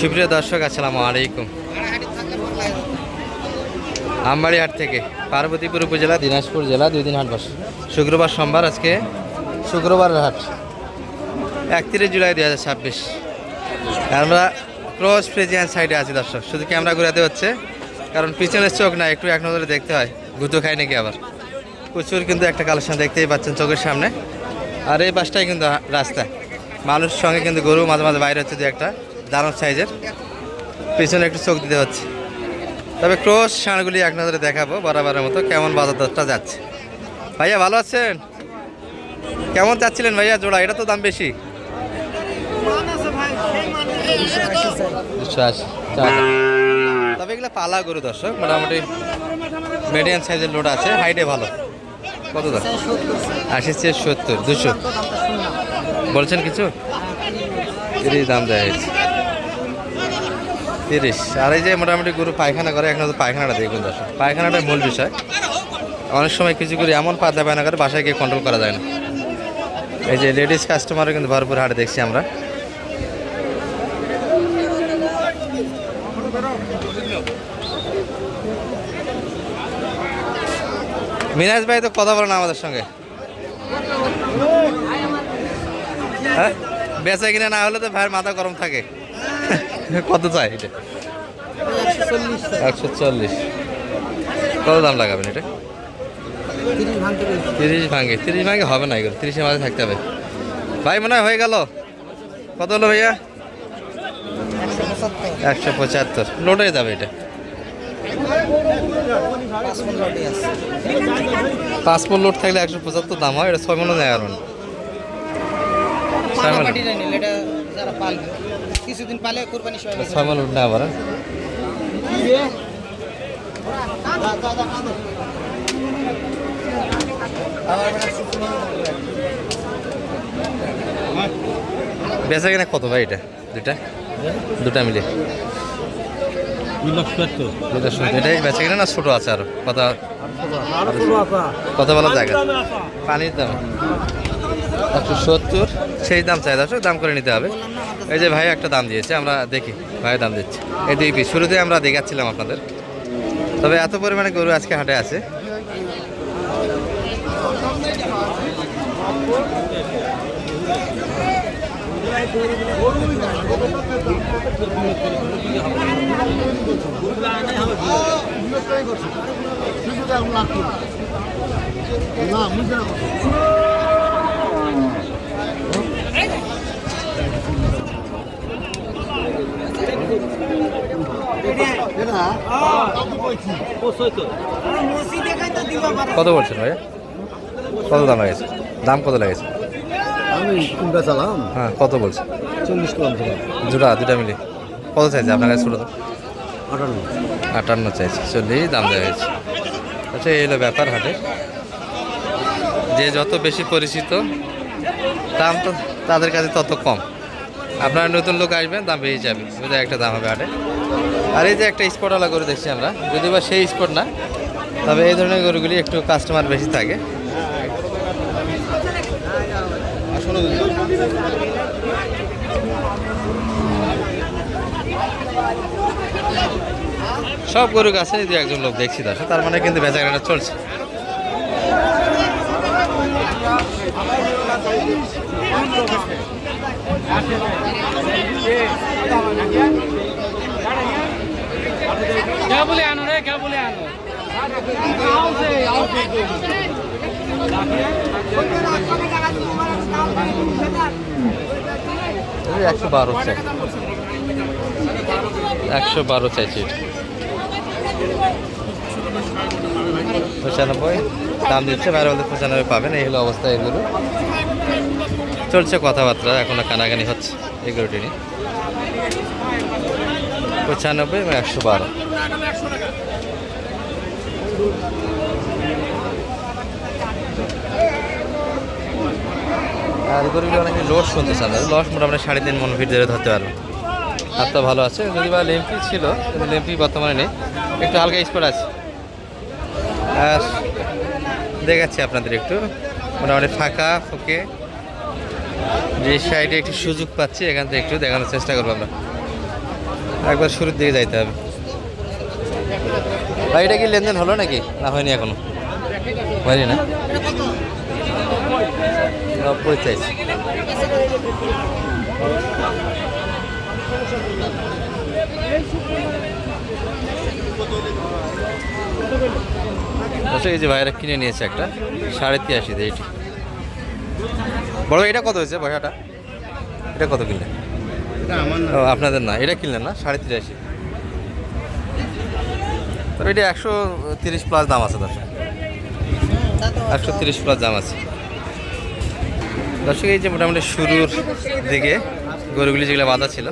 সুপ্রিয় দর্শক, আসসালামু আলাইকুম। আমবাড়ি হাট থেকে পার্বতীপুর উপজেলা, দিনাজপুর জেলা, 2 দিন হাট বসে। শুক্রবার, সোমবার। আজকে শুক্রবারের হাট, 31 জুলাই 2026। আমরা ক্রস ফ্রিজিয়ান সাইডে আছি দর্শক। শুধু ক্যামেরা ঘুরাতে হচ্ছে, কারণ পিছনের চোখ না, একটু এক নজরে দেখতে হয় গুঁতো খায় নাকি আবার। প্রচুর কিন্তু একটা কালেকশন দেখতেই পাচ্ছেন চোখের সামনে। আর এই পাশটাই কিন্তু রাস্তা, মানুষ সঙ্গে কিন্তু গরু মাঝে মাঝে বাইরে হচ্ছে, দু একটা দারুণ সাইজের। পিছনে একটু চোখ দিতে হচ্ছে। তবে ক্রস ষাঁড়গুলি এক নজরে দেখাবো বরাবরের মতো। কেমন বাজার দরটা যাচ্ছে ভাইয়া? ভালো আছেন? কেমন চাচ্ছিলেন ভাইয়া জোড়া? এটা তো দাম বেশি। 280। তবে এগুলো পালা গরু দর্শক, মোটামুটি মিডিয়াম সাইজের লোড আছে, হাইটে ভালো। কত দাম? 80 চেয়ে 70, 200 বলছেন কিছু? 30 দাম দেওয়া হয়েছে, 30। আর এই যে মোটামুটি গরু পায়খানা করে, এখন তো পায়খানাটা দেখুন দর্শক, পায়খানাটাই মূল বিষয়। অনেক সময় কিছু গরু এমন পাতলা পায়খানা করে বাসায় গিয়ে কন্ট্রোল করা যায় না। এই যে লেডিস কাস্টমারও কিন্তু ভরপুর হাটে দেখছি আমরা। মিনাজ ভাই তো কথা বলে না আমাদের সঙ্গে, হ্যাঁ? বেচা কিনা না হলে তো ভাইয়ের মাথা গরম থাকে। কত চাই এটা? 140। কত দাম লাগাবেন এটা? 30 ভাঙে। 30 ভাঙে হবে না, এগুলো 30-এর মাঝে থাকতে হবে ভাই। মনে হয় হয়ে গেল। কত হলো ভাইয়া? 175 লোড হয়ে যাবে এটা। 5 মণ লোড থাকলে 175 দাম হয়। এটা 6 মণও নেয় আর 6 মণ লোড নেয় আবার। বেচা কিনা কত ভাই এটা? দুটা মিলে 2 এটাই বেচা কিনা না ছোট আছে আরো? কত বলা জায়গা? পানির দাম 170, সেই দাম চাই দর্শক, দাম করে নিতে হবে। এই যে ভাই একটা দাম দিয়েছে, আমরা দেখি ভাই দাম দিচ্ছে। এই 2 পিস শুরুতে আমরা দেখাচ্ছিলাম আপনাদের। তবে এত পরিমাণে গরু আজকে হাটে আছে। কত বলছেন ভাইয়া? কত দাম লাগেছে? দাম কত লাগেছে? আমি কোনটা চালাম? হ্যাঁ, কত বলছেন? 40 গ্রাম জোড়া দুটা মিলে কত চাইছে আপনার কাছে? ছোটো 58। 58 চাইছে, 40 দাম দেওয়া হয়েছে। আচ্ছা, এই হলো ব্যাপার হাটে। যে যত বেশি পরিচিত, দাম তো তাদের কাছে তত কম। আপনারা নতুন লোক আসবেন, দাম বেশি যাবে, বুঝে একটা দাম হবে হাটে। আর এই যে একটা স্পটওয়ালা গরু দেখছি আমরা, যদি বা সেই স্পট না, তবে এই ধরনের গরুগুলি একটু কাস্টমার বেশি থাকে। সব গরু গাছে যদি একজন লোক দেখছি দর্শক, তার মানে কিন্তু বেচা কেনাটা চলছে। এই 112 চাই, 112 চাইছি। 95 দাম দিচ্ছে, বাইরে বলতে 95 পাবেন। এই হলো অবস্থা। এগুলো চলছে কথাবার্তা, এখনো কানাকানি হচ্ছে এই গরুটি নিয়ে। 95 এবং 112। আর গরুগুলো অনেকে লোড শুনতে চান, লস মোটামুটি 3.5 মণ ফিট ধরে ধরতে পারবে। হাতটা ভালো আছে, যদি বা লেম্পি ছিল, কিন্তু লেম্পি বর্তমানে নেই, একটু হালকা স্পট আছে। আর দেখাচ্ছি আপনাদের একটু মোটামুটি ফাঁকা ফুঁকে যে সাইডে একটু সুযোগ পাচ্ছি, এখান থেকে একটু দেখানোর চেষ্টা করবো আমরা। একবার শুরুর দিকে যাইতে হবে। ভাই এটা কি লেনদেন হলো নাকি না হয়নি এখনো? হয়নি না, 90 চাইছি। আচ্ছা এই যে ভাইরা কিনে নিয়েছে একটা 83.5 দিয়ে এটি বড়। এটা কত হয়েছে ভাইয়াটা? এটা কত কিনলেন? ও আপনাদের না, এটা কিনলেন না 83.5। তবে এটা 130 প্লাস দাম আছে দর্শক, 130 প্লাস দাম আছে দর্শক। এই যে মোটামুটি শুরুর দিকে গরুগুলি যেগুলো বাঁধা ছিল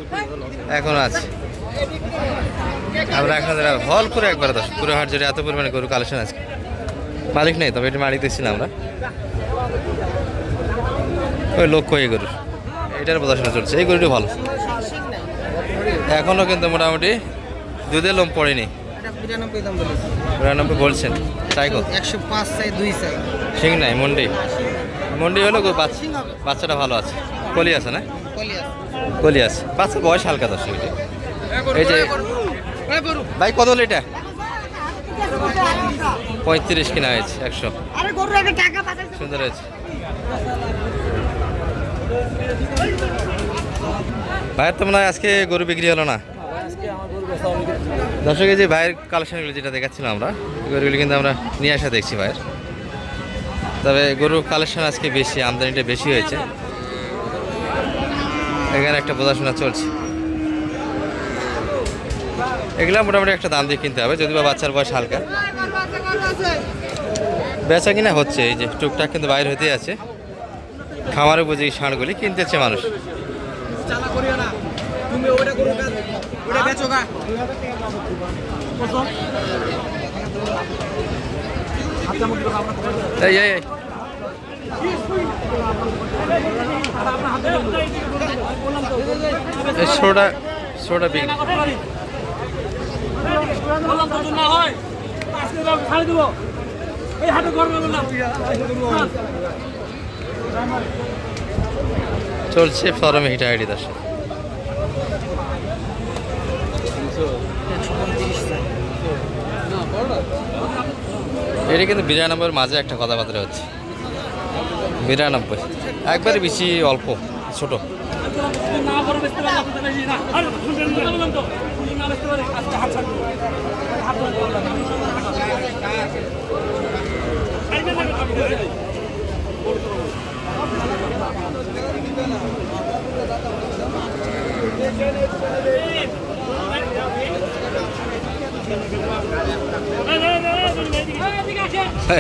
এখনও আছে। আমরা এখন হল করে একবার দর্শক পুরো হাট জুড়ে এত পরিমাণে গরু কালেকশন আছে। মালিক নেই, তবে এটা মালিক দেখছি না আমরা। ওই লক্ষ্য এই গরুর, এটার প্রদর্শন চলছে। এই গরুটি ভালো, এখনও কিন্তু মোটামুটি দুধের লোম পড়েনি। 92 বলছেন, তাই কত? 105 চাই, 2 চাই। ঠিক নাই মন্ডি, মন্ডি হলো বাচ্চাটা ভালো আছে, কলি আছে না? কলি আছে, বাচ্চার বয়স হালকা দর্শক। এই যে ভাই কত হলো এটা? 35 কিনা হয়েছে, 100। সুন্দর হয়েছে ভাইয়ের। তো মনে হয় আজকে গরু বিক্রি হলো না দর্শক। এই যে ভাইয়ের কালেকশনগুলো যেটা দেখাচ্ছিলাম আমরা, গরুগুলি কিন্তু আমরা নিয়ে আসা দেখছি ভাইয়ের। তবে গরু কালেকশন আজকে বেশি, আমদানিটা বেশি হয়েছে। এখানে একটা বোঝাশোনা চলছে। এগুলো মোটামুটি একটা দাম দিয়ে কিনতে হবে, যদি বা বাচ্চার বয়স হালকা। বেচা কিনা হচ্ছে, এই যে টুকটাক কিন্তু বাইরে হতেই আছে। খামারে বুঝে এই ষাঁড়গুলি কিনতেছে মানুষ। এই এই এই ষোলোটা বিক্রি। চলছে ফরমে হিটাহিটি দর্শক। এটা কিন্তু 92 মাঝে একটা কথাবার্তা হচ্ছে। 92 একবারে বেশি অল্প ছোট।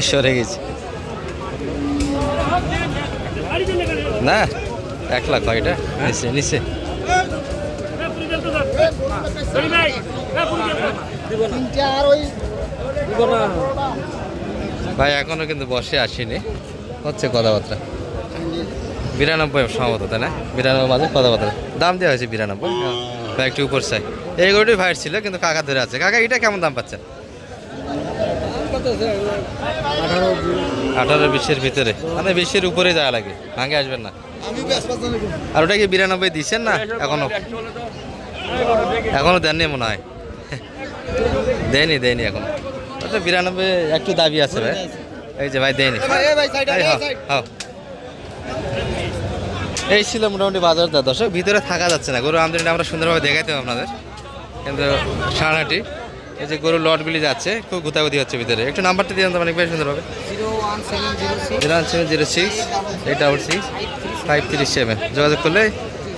সরে গেছি না, 1 লাখ ভাই, এটা নিচে নিচে। ভাই এখনো কিন্তু বসে আসেনি, হচ্ছে কথাবার্তা। 92 সম্ভবত, তাই না? 92 মাঝে কথাবার্তা দাম দেওয়া হয়েছে 92। ভাই একটু উপর চাই। এই গরুটি ভাইয়ের ছিল, কিন্তু কাকা ধরে আছে। কাকা এটা কেমন দাম পাচ্ছেন? 18-20-এর ভিতরে, মানে 20-এর উপরে যাওয়া লাগে, ভাঙে আসবেন না। আর ওটা কি 92 দিচ্ছেন না এখনো দেননি মনে হয়? দেয়নি এখন। ওটা 92 একটু দাবি আছে ভাই। এই যে ভাই দেয়নি। এই ছিল মোটামুটি বাজার দর্শক। ভিতরে থাকা যাচ্ছে না, গরু আমদানিটা আমরা সুন্দরভাবে দেখাইতে হবে আপনাদের, কিন্তু সারাহাটি এই যে গরুর লটগুলি যাচ্ছে, খুব গুতাগুতি হচ্ছে ভিতরে। একটু নাম্বারটা দিয়ে দেন অনেক বেশি সুন্দরভাবে। 01706 866 537 যোগাযোগ করলে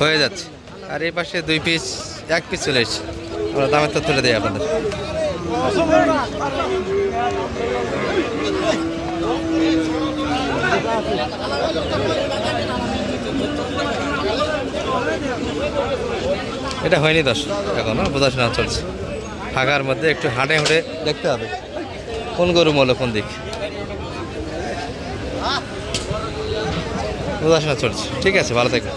হয়ে যাচ্ছে। আর এই পাশে 2 পিস 1 পিস চলে এসছে, আমরা দামের তথ্য তুলে দিই আপনাদের। এটা হয়নি দর্শক, এখনো বোঝাশোনা চলছে। ফাঁকার মধ্যে একটু হাঁটে হুঁটে দেখতে হবে কোন গরু মূল্য কোন দিক, বোঝাশোনা চলছে। ঠিক আছে, ভালো থাকবেন।